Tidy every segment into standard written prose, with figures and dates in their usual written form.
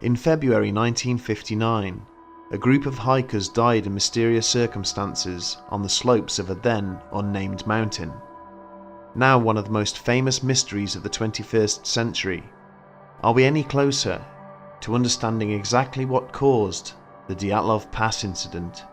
In February 1959, a group of hikers died in mysterious circumstances on the slopes of a then unnamed mountain. Now one of the most famous mysteries of the 21st century, are we any closer to understanding exactly what caused the Dyatlov Pass incident?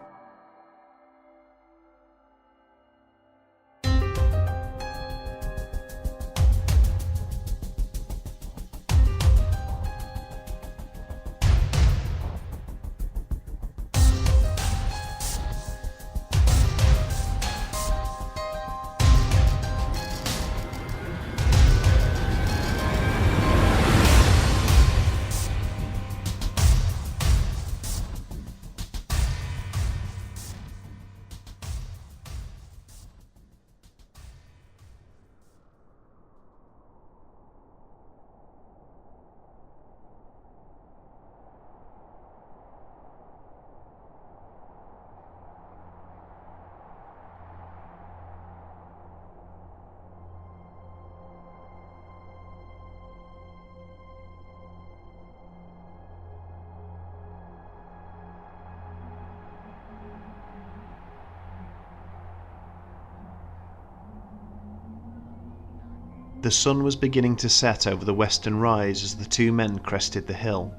The sun was beginning to set over the western rise as the two men crested the hill.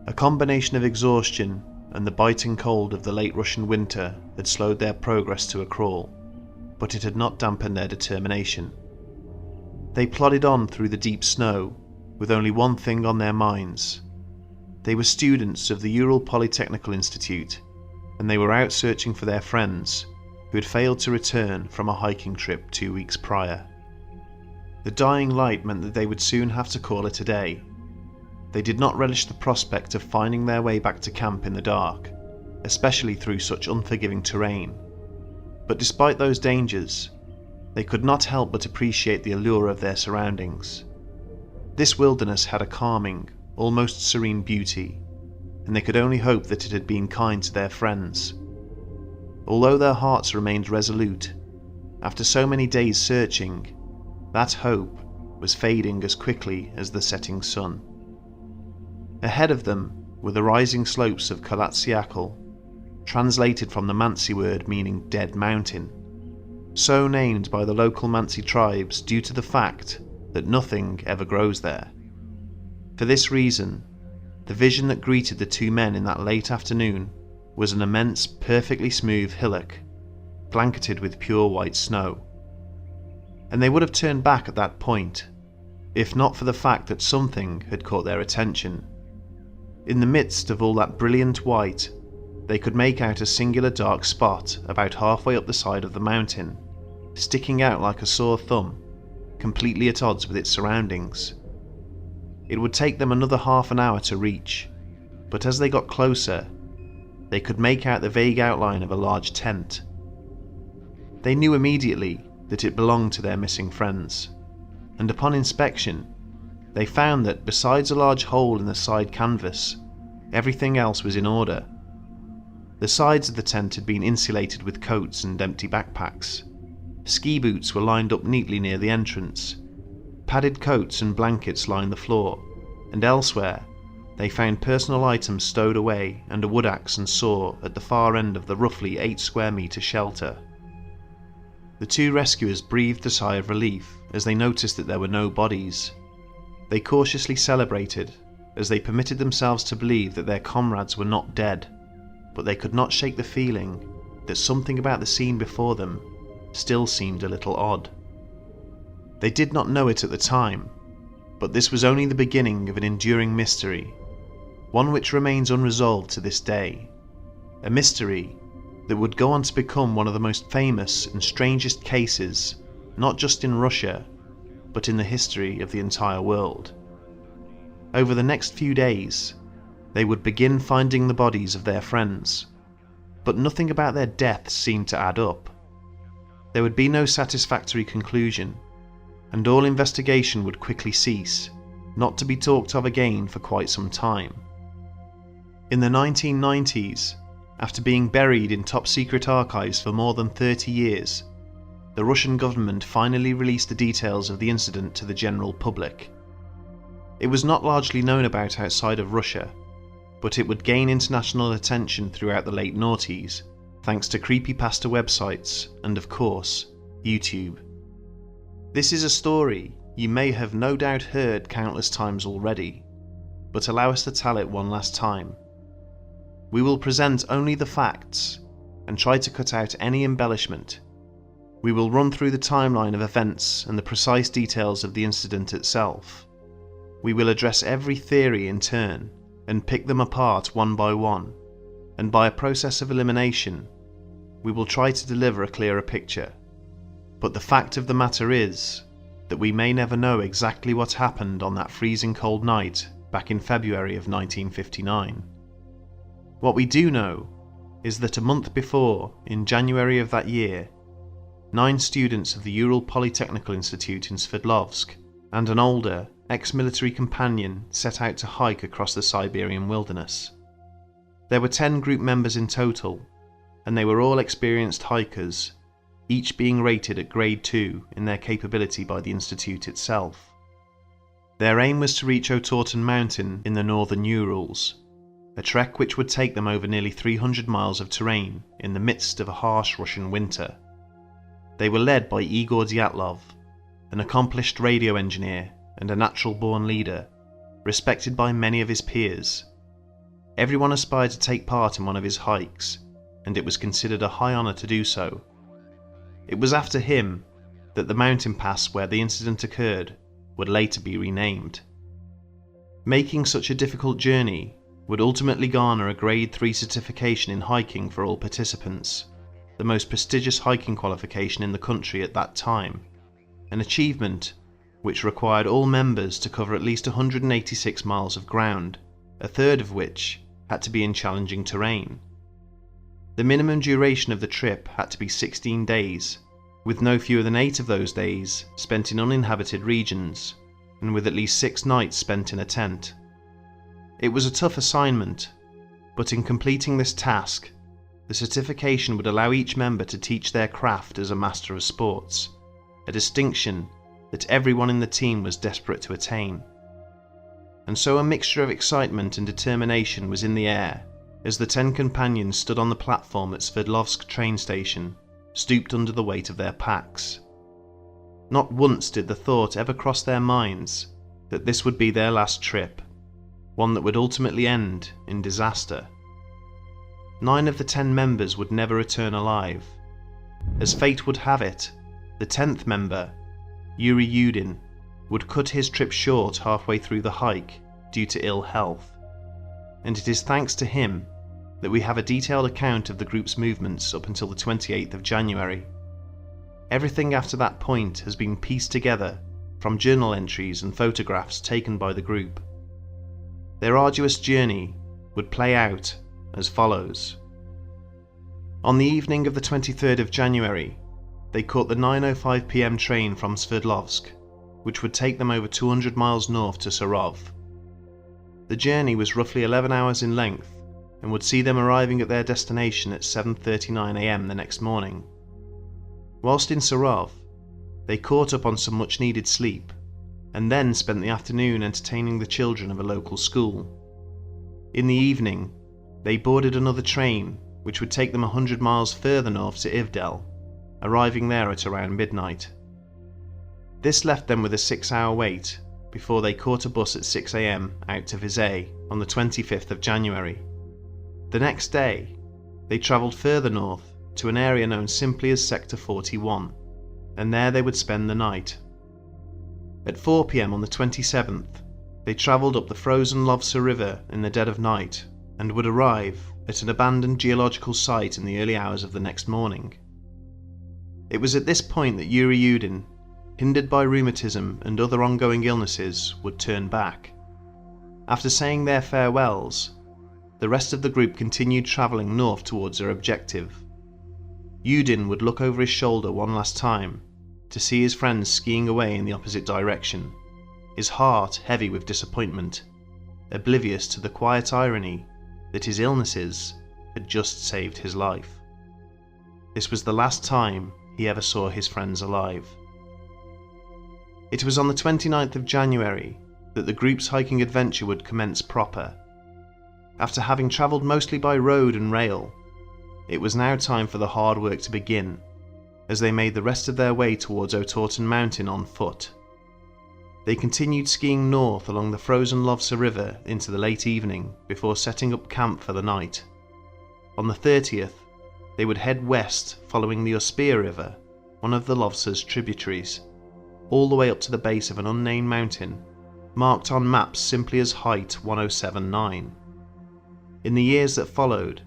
A combination of exhaustion and the biting cold of the late Russian winter had slowed their progress to a crawl, but it had not dampened their determination. They plodded on through the deep snow with only one thing on their minds. They were students of the Ural Polytechnical Institute, and they were out searching for their friends who had failed to return from a hiking trip 2 weeks prior. The dying light meant that they would soon have to call it a day. They did not relish the prospect of finding their way back to camp in the dark, especially through such unforgiving terrain. But despite those dangers, they could not help but appreciate the allure of their surroundings. This wilderness had a calming, almost serene beauty, and they could only hope that it had been kind to their friends. Although their hearts remained resolute, after so many days searching, that hope was fading as quickly as the setting sun. Ahead of them were the rising slopes of Kalatsiakal, translated from the Mansi word meaning dead mountain, so named by the local Mansi tribes due to the fact that nothing ever grows there. For this reason, the vision that greeted the two men in that late afternoon was an immense, perfectly smooth hillock, blanketed with pure white snow. And they would have turned back at that point, if not for the fact that something had caught their attention. In the midst of all that brilliant white, they could make out a singular dark spot about halfway up the side of the mountain, sticking out like a sore thumb, completely at odds with its surroundings. It would take them another half an hour to reach, but as they got closer, they could make out the vague outline of a large tent. They knew immediately that it belonged to their missing friends, and upon inspection, they found that besides a large hole in the side canvas, everything else was in order. The sides of the tent had been insulated with coats and empty backpacks. Ski boots were lined up neatly near the entrance. Padded coats and blankets lined the floor, and elsewhere, they found personal items stowed away and a wood axe and saw at the far end of the roughly 8 square metre shelter. The two rescuers breathed a sigh of relief as they noticed that there were no bodies. They cautiously celebrated as they permitted themselves to believe that their comrades were not dead, but they could not shake the feeling that something about the scene before them still seemed a little odd. They did not know it at the time, but this was only the beginning of an enduring mystery, one which remains unresolved to this day, a mystery that would go on to become one of the most famous and strangest cases, not just in Russia, but in the history of the entire world. Over the next few days, they would begin finding the bodies of their friends, but nothing about their deaths seemed to add up. There would be no satisfactory conclusion, and all investigation would quickly cease, not to be talked of again for quite some time. In the 1990s, after being buried in top-secret archives for more than 30 years, the Russian government finally released the details of the incident to the general public. It was not largely known about outside of Russia, but it would gain international attention throughout the late noughties, thanks to creepypasta websites and, of course, YouTube. This is a story you may have no doubt heard countless times already, but allow us to tell it one last time. We will present only the facts and try to cut out any embellishment. We will run through the timeline of events and the precise details of the incident itself. We will address every theory in turn and pick them apart one by one, and by a process of elimination, we will try to deliver a clearer picture. But the fact of the matter is that we may never know exactly what happened on that freezing cold night back in February of 1959. What we do know is that a month before, in January of that year, 9 students of the Ural Polytechnical Institute in Sverdlovsk and an older, ex-military companion set out to hike across the Siberian wilderness. There were 10 group members in total, and they were all experienced hikers, each being rated at grade 2 in their capability by the institute itself. Their aim was to reach Otorten Mountain in the northern Urals, a trek which would take them over nearly 300 miles of terrain in the midst of a harsh Russian winter. They were led by Igor Dyatlov, an accomplished radio engineer and a natural-born leader, respected by many of his peers. Everyone aspired to take part in one of his hikes, and it was considered a high honour to do so. It was after him that the mountain pass where the incident occurred would later be renamed. Making such a difficult journey would ultimately garner a grade 3 certification in hiking for all participants, the most prestigious hiking qualification in the country at that time, an achievement which required all members to cover at least 186 miles of ground, a third of which had to be in challenging terrain. The minimum duration of the trip had to be 16 days, with no fewer than 8 of those days spent in uninhabited regions, and with at least 6 nights spent in a tent. It was a tough assignment, but in completing this task, the certification would allow each member to teach their craft as a master of sports, a distinction that everyone in the team was desperate to attain. And so a mixture of excitement and determination was in the air as the 10 companions stood on the platform at Sverdlovsk train station, stooped under the weight of their packs. Not once did the thought ever cross their minds that this would be their last trip, one that would ultimately end in disaster. 9 of the 10 members would never return alive. As fate would have it, the 10th member, Yuri Yudin, would cut his trip short halfway through the hike due to ill health, and it is thanks to him that we have a detailed account of the group's movements up until the 28th of January. Everything after that point has been pieced together from journal entries and photographs taken by the group. Their arduous journey would play out as follows. On the evening of the 23rd of January, they caught the 9:05 PM train from Sverdlovsk, which would take them over 200 miles north to Sarov. The journey was roughly 11 hours in length and would see them arriving at their destination at 7:39 AM the next morning. Whilst in Sarov, they caught up on some much needed sleep, and then spent the afternoon entertaining the children of a local school. In the evening, they boarded another train which would take them 100 miles further north to Ivdel, arriving there at around midnight. This left them with a 6-hour wait before they caught a bus at 6 AM out to Vizay on the 25th of January. The next day, they travelled further north to an area known simply as Sector 41, and there they would spend the night. At 4 PM on the 27th, they travelled up the frozen Lovsa River in the dead of night and would arrive at an abandoned geological site in the early hours of the next morning. It was at this point that Yuri Yudin, hindered by rheumatism and other ongoing illnesses, would turn back. After saying their farewells, the rest of the group continued travelling north towards their objective. Yudin would look over his shoulder one last time to see his friends skiing away in the opposite direction, his heart heavy with disappointment, oblivious to the quiet irony that his illnesses had just saved his life. This was the last time he ever saw his friends alive. It was on the 29th of January that the group's hiking adventure would commence proper. After having travelled mostly by road and rail, it was now time for the hard work to begin, as they made the rest of their way towards Otorten Mountain on foot. They continued skiing north along the frozen Lovsa River into the late evening before setting up camp for the night. On the 30th, they would head west following the Uspea River, one of the Lovsa's tributaries, all the way up to the base of an unnamed mountain, marked on maps simply as height 1079. In the years that followed,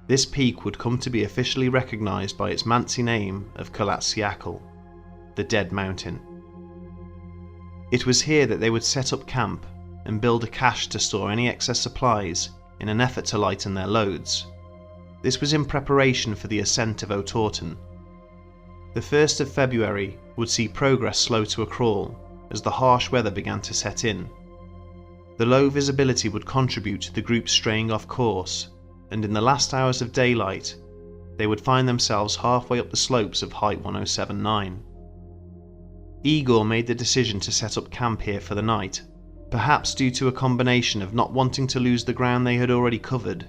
this peak would come to be officially recognised by its Mansi name of Kalatsiakal, the Dead Mountain. It was here that they would set up camp and build a cache to store any excess supplies in an effort to lighten their loads. This was in preparation for the ascent of Otorten. The 1st of February would see progress slow to a crawl as the harsh weather began to set in. The low visibility would contribute to the group straying off course, and in the last hours of daylight, they would find themselves halfway up the slopes of height 1079. Igor made the decision to set up camp here for the night, perhaps due to a combination of not wanting to lose the ground they had already covered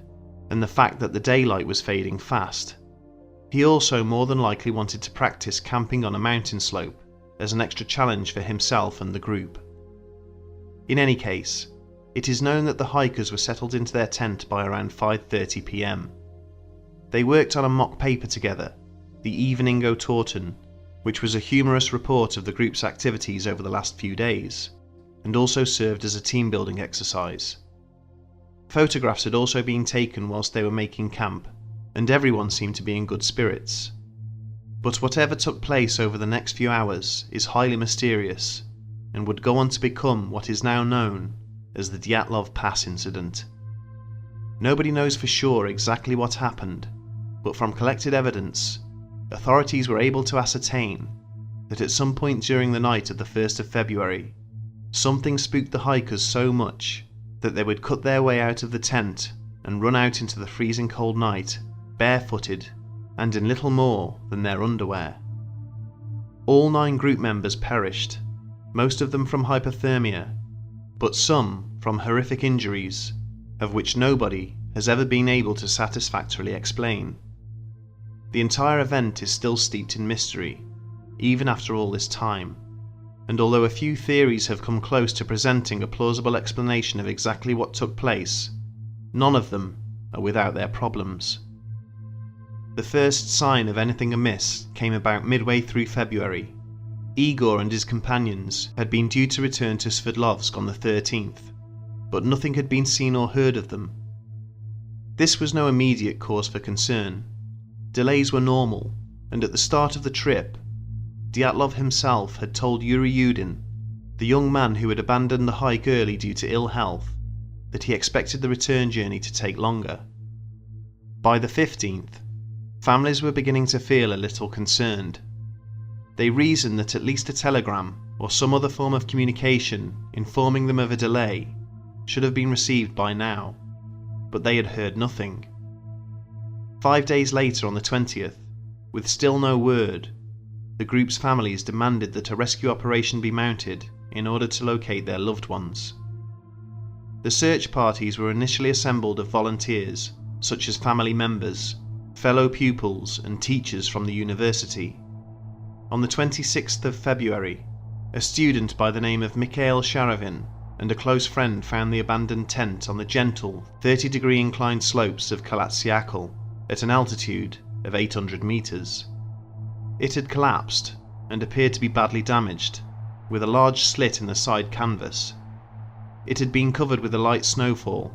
and the fact that the daylight was fading fast. He also more than likely wanted to practice camping on a mountain slope as an extra challenge for himself and the group. In any case, it is known that the hikers were settled into their tent by around 5:30 p.m. They worked on a mock paper together, the Evening Otorten, which was a humorous report of the group's activities over the last few days, and also served as a team-building exercise. Photographs had also been taken whilst they were making camp, and everyone seemed to be in good spirits. But whatever took place over the next few hours is highly mysterious, and would go on to become what is now known as the Dyatlov Pass incident. Nobody knows for sure exactly what happened, but from collected evidence, authorities were able to ascertain that at some point during the night of the 1st of February, something spooked the hikers so much that they would cut their way out of the tent and run out into the freezing cold night, barefooted and in little more than their underwear. All 9 group members perished, most of them from hypothermia, but some from horrific injuries, of which nobody has ever been able to satisfactorily explain. The entire event is still steeped in mystery, even after all this time, and although a few theories have come close to presenting a plausible explanation of exactly what took place, none of them are without their problems. The first sign of anything amiss came about midway through February. Igor and his companions had been due to return to Sverdlovsk on the 13th, but nothing had been seen or heard of them. This was no immediate cause for concern. Delays were normal, and at the start of the trip, Dyatlov himself had told Yuri Yudin, the young man who had abandoned the hike early due to ill health, that he expected the return journey to take longer. By the 15th, families were beginning to feel a little concerned. They reasoned that at least a telegram or some other form of communication informing them of a delay should have been received by now, but they had heard nothing. 5 days later, on the 20th, with still no word, the group's families demanded that a rescue operation be mounted in order to locate their loved ones. The search parties were initially assembled of volunteers, such as family members, fellow pupils and teachers from the university. On the 26th of February, a student by the name of Mikhail Sharavin and a close friend found the abandoned tent on the gentle 30-degree inclined slopes of Kalatsiakal at an altitude of 800 meters. It had collapsed and appeared to be badly damaged, with a large slit in the side canvas. It had been covered with a light snowfall,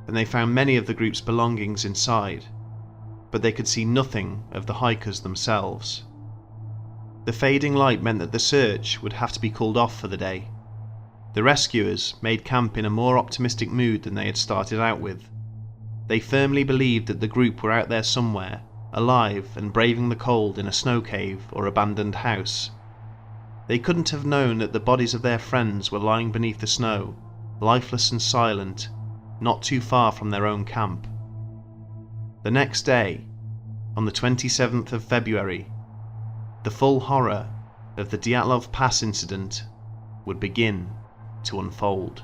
and they found many of the group's belongings inside, but they could see nothing of the hikers themselves. The fading light meant that the search would have to be called off for the day. The rescuers made camp in a more optimistic mood than they had started out with. They firmly believed that the group were out there somewhere, alive and braving the cold in a snow cave or abandoned house. They couldn't have known that the bodies of their friends were lying beneath the snow, lifeless and silent, not too far from their own camp. The next day, on the 27th of February, the full horror of the Dyatlov Pass incident would begin. to unfold.